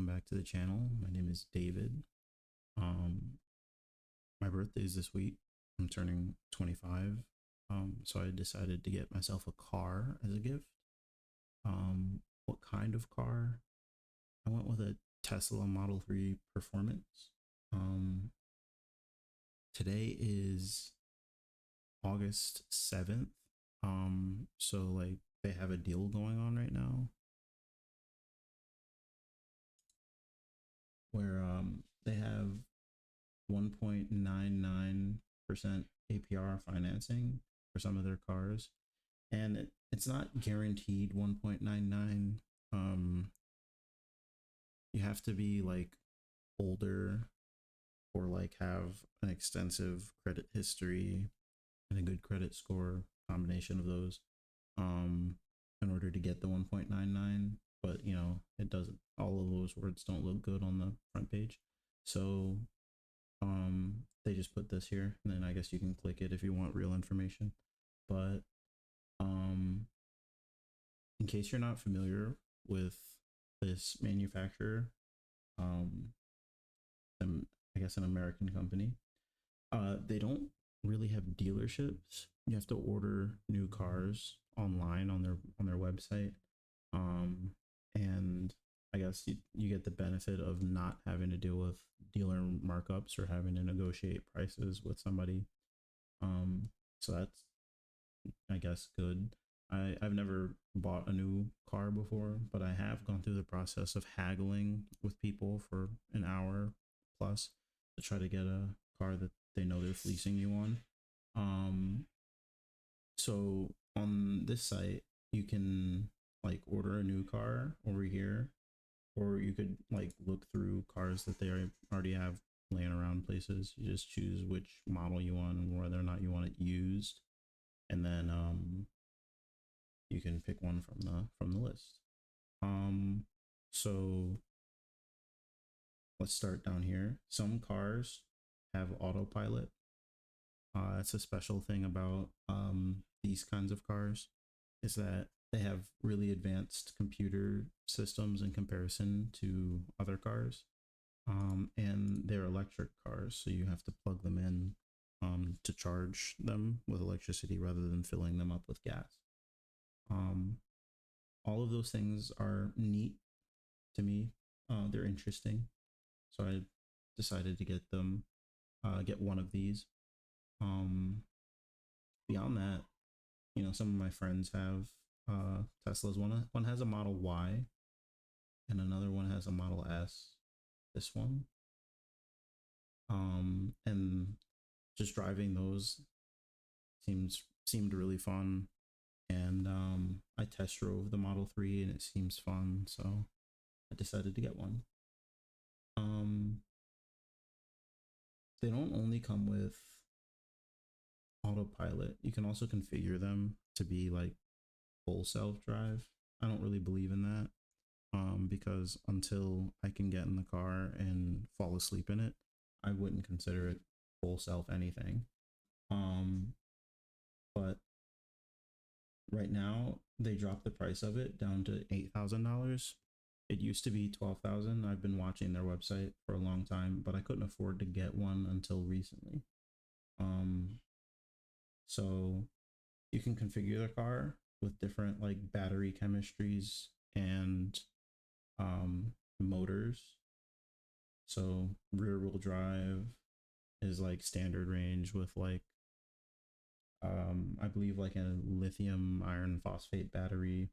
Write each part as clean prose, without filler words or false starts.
back to the channel. My name is David. Um, my birthday is this week. I'm turning 25. So I decided to get myself a car as a gift. What kind of car? I went with a Tesla Model 3 Performance. Um, Today is August 7th. So like they have a deal going on right now where they have 1.99% APR financing for some of their cars, and it's not guaranteed 1.99. You have to be like older or like have an extensive credit history and a good credit score, combination of those, um, in order to get the 1.99. But you know, it doesn't, all of those words don't look good on the front page. So they just put this here, and then I guess you can click it if you want real information. But um in case you're not familiar with this manufacturer, um I guess an American company, they don't really have dealerships. You have to order new cars online on their website. And I guess you get the benefit of not having to deal with dealer markups or having to negotiate prices with somebody. So that's, I guess, good. I've never bought a new car before, but I have gone through the process of haggling with people for an hour plus to try to get a car that they know they're fleecing you on. Um, so on this site, you can like order a new car over here, or you could like look through cars that they already have laying around places. You just choose which model you want and whether or not you want it used, and then you can pick one from the list. Um, so let's start down here. Some cars have autopilot. That's a special thing about these kinds of cars, is that they have really advanced computer systems in comparison to other cars. And they're electric cars, so you have to plug them in to charge them with electricity rather than filling them up with gas. Um, all of those things are neat to me. They're interesting, so I decided to get them. Get one of these. Um, Beyond that, you know, some of my friends have Teslas. One has a Model Y, and another one has a Model S. This one, and just driving those seemed really fun. And I test drove the Model 3, and it seems fun, so I decided to get one. Um, they don't only come with autopilot. You can also configure them to be like full self drive. I don't really believe in that, because until I can get in the car and fall asleep in it, I wouldn't consider it full self anything. But right now they dropped the price of it down to $8,000. It used to be 12,000. I've been watching their website for a long time, but I couldn't afford to get one until recently. Um, so you can configure the car with different like battery chemistries and motors. So rear wheel drive is like standard range with like I believe like a lithium iron phosphate battery,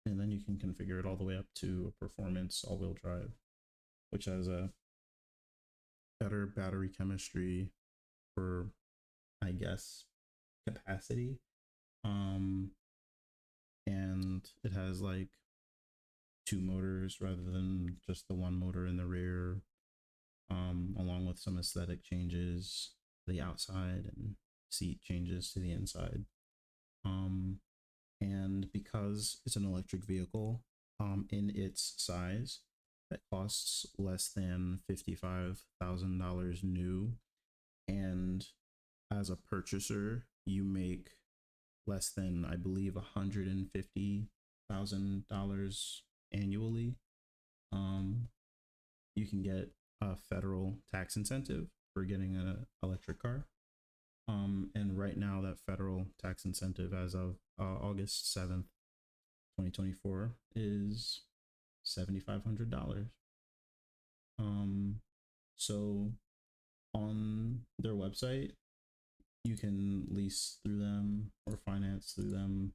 and then you can configure it all the way up to a performance all wheel drive, which has a better battery chemistry for, I guess, capacity. Um, and it has like two motors rather than just the one motor in the rear, along with some aesthetic changes to the outside and seat changes to the inside. Um, and because it's an electric vehicle, in its size, that costs less than $55,000 new, and as a purchaser, you make less than, I believe, $150,000 annually. can get a federal tax incentive for getting an electric car. And right now, that federal tax incentive as of August 7th, 2024, is $7,500. So on their website, you can lease through them or finance through them,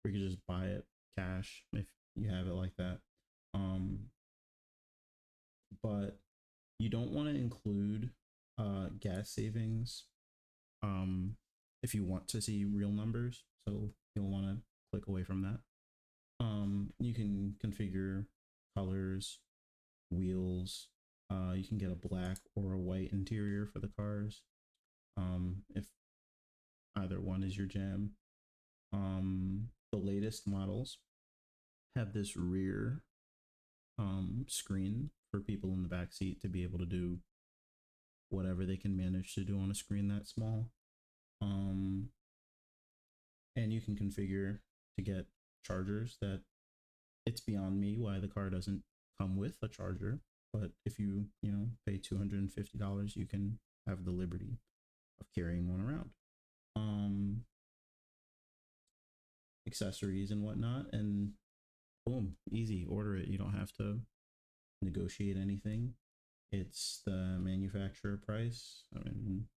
or you can just buy it cash if you have it like that. But you don't want to include gas savings if you want to see real numbers. So you'll want to click away from that. You can configure colors, wheels. You can get a black or a white interior for the cars. If either one is your jam. The latest models have this rear screen for people in the back seat to be able to do whatever they can manage to do on a screen that small. And you can configure to get chargers that it's beyond me why the car doesn't come with a charger. But if you pay $250, you can have the liberty of carrying one around. Accessories and whatnot, and boom, easy, order it. You don't have to negotiate anything. It's the manufacturer price. I mean,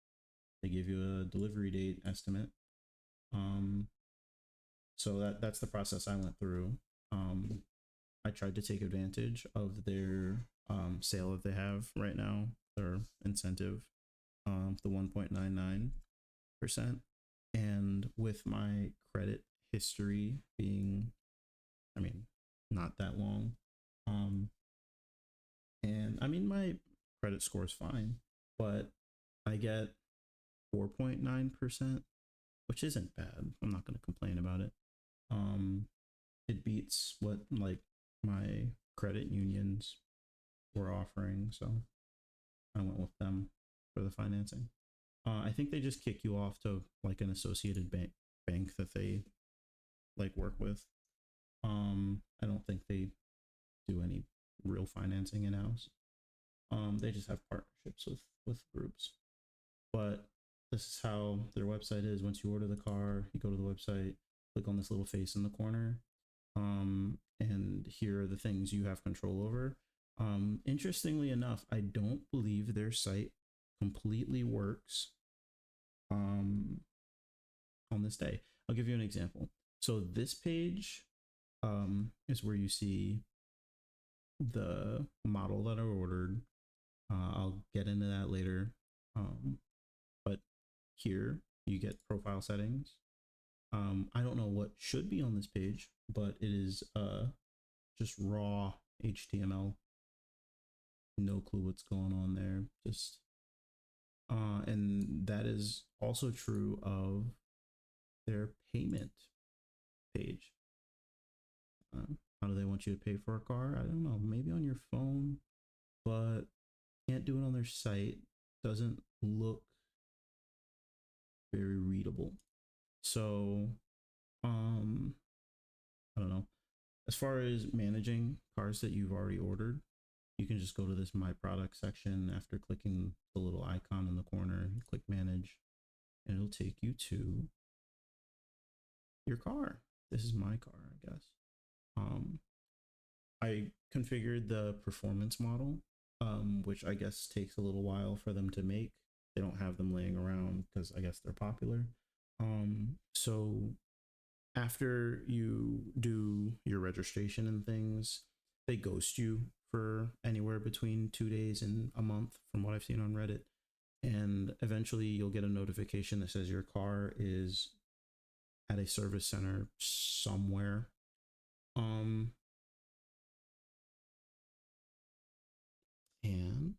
they give you a delivery date estimate. So that's the process I went through. I tried to take advantage of their sale that they have right now, their incentive, the 1.99%. And with my credit history being, I mean, not that long, and I mean, my credit score is fine, but I get 4.9%, which isn't bad. I'm not going to complain about it. It beats what like my credit unions were offering, so I went with them for the financing. I think they just kick you off to like an associated bank that they like work with. I don't think they do any real financing in house. They just have partnerships with groups. But this is how their website is. Once you order the car, you go to the website, click on this little face in the corner, and here are the things you have control over. Interestingly enough, I don't believe their site completely works on this day. I'll give you an example. So this page is where you see the model that I ordered. I'll get into that later. But here you get profile settings. I don't know what should be on this page, but it is just raw HTML. No clue what's going on there. Just and that is also true of their payment page. How do they want you to pay for a car? I don't know. Maybe on your phone, but can't do it on their site. Doesn't look very readable. So, I don't know. As far as managing cars that you've already ordered, you can just go to this My Product section after clicking the little icon in the corner, click Manage, and it'll take you to your car. This is my car, I guess. I configured the performance model, which I guess takes a little while for them to make. They don't have them laying around because I guess they're popular. So after you do your registration and things, they ghost you for anywhere between 2 days and a month from what I've seen on Reddit. And eventually you'll get a notification that says your car is at a service center somewhere. And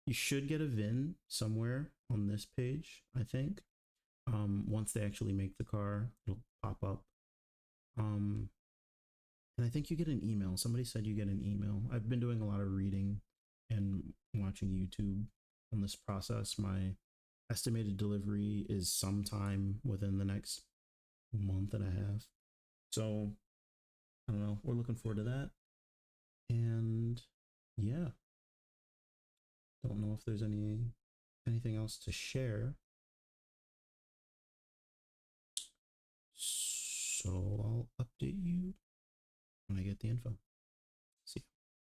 you should get a VIN somewhere on this page, I think. Once they actually make the car, it'll pop up. And I think you get an email. Somebody said you get an email. I've been doing a lot of reading and watching YouTube on this process. My estimated delivery is sometime within the next month and a half. So I don't know. We're looking forward to that. And yeah, don't know if there's anything else to share. So I'll update you when I get the info.